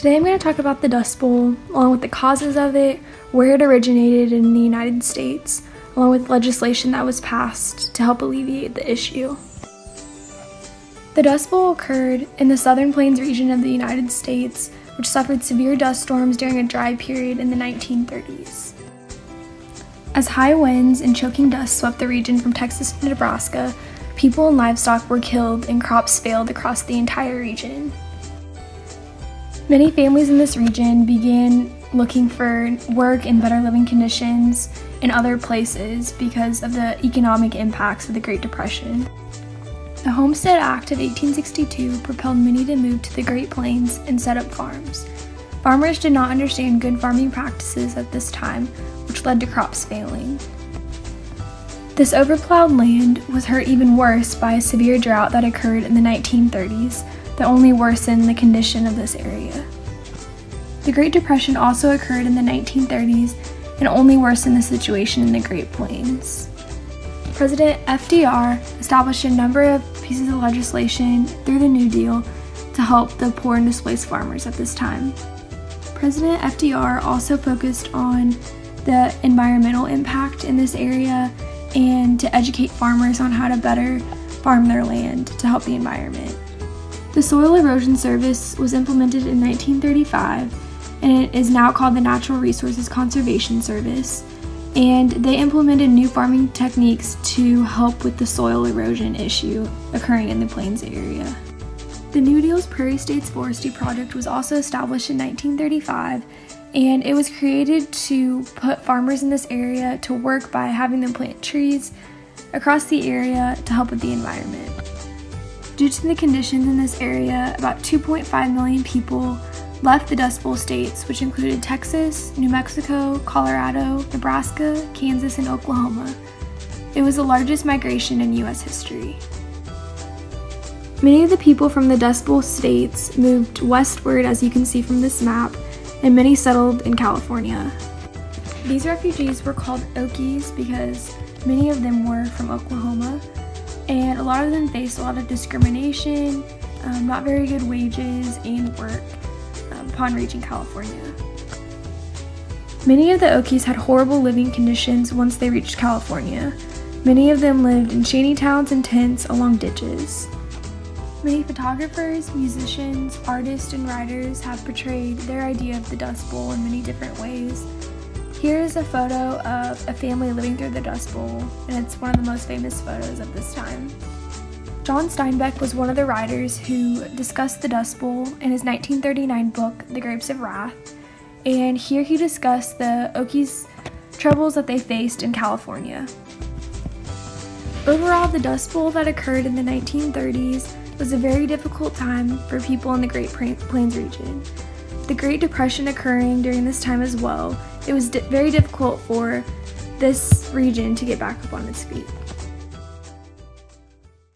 Today I'm going to talk about the Dust Bowl, along with the causes of it, where it originated in the United States, along with legislation that was passed to help alleviate the issue. The Dust Bowl occurred in the Southern Plains region of the United States, which suffered severe dust storms during a dry period in the 1930s. As high winds and choking dust swept the region from Texas to Nebraska, people and livestock were killed and crops failed across the entire region. Many families in this region began looking for work and better living conditions in other places because of the economic impacts of the Great Depression. The Homestead Act of 1862 propelled many to move to the Great Plains and set up farms. Farmers did not understand good farming practices at this time, which led to crops failing. This overplowed land was hurt even worse by a severe drought that occurred in the 1930s that only worsened the condition of this area. The Great Depression also occurred in the 1930s and only worsened the situation in the Great Plains. President FDR established a number of pieces of legislation through the New Deal to help the poor and displaced farmers at this time. President FDR also focused on the environmental impact in this area and to educate farmers on how to better farm their land to help the environment. The Soil Erosion Service was implemented in 1935, and it is now called the Natural Resources Conservation Service, and they implemented new farming techniques to help with the soil erosion issue occurring in the Plains area. The New Deal's Prairie States Forestry Project was also established in 1935, and it was created to put farmers in this area to work by having them plant trees across the area to help with the environment. Due to the conditions in this area, about 2.5 million people left the Dust Bowl states, which included Texas, New Mexico, Colorado, Nebraska, Kansas, and Oklahoma. It was the largest migration in U.S. history. Many of the people from the Dust Bowl states moved westward, as you can see from this map, and many settled in California. These refugees were called Okies because many of them were from Oklahoma, and a lot of them faced a lot of discrimination, not very good wages, and work upon reaching California. Many of the Okies had horrible living conditions once they reached California. Many of them lived in shanty towns and tents along ditches. Many photographers, musicians, artists, and writers have portrayed their idea of the Dust Bowl in many different ways. Here is a photo of a family living through the Dust Bowl, and it's one of the most famous photos of this time. John Steinbeck was one of the writers who discussed the Dust Bowl in his 1939 book, The Grapes of Wrath, and here he discussed the Okies' troubles that they faced in California. Overall, the Dust Bowl that occurred in the 1930s was a very difficult time for people in the Great Plains region. The Great Depression occurring during this time as well, it was very difficult for this region to get back up on its feet.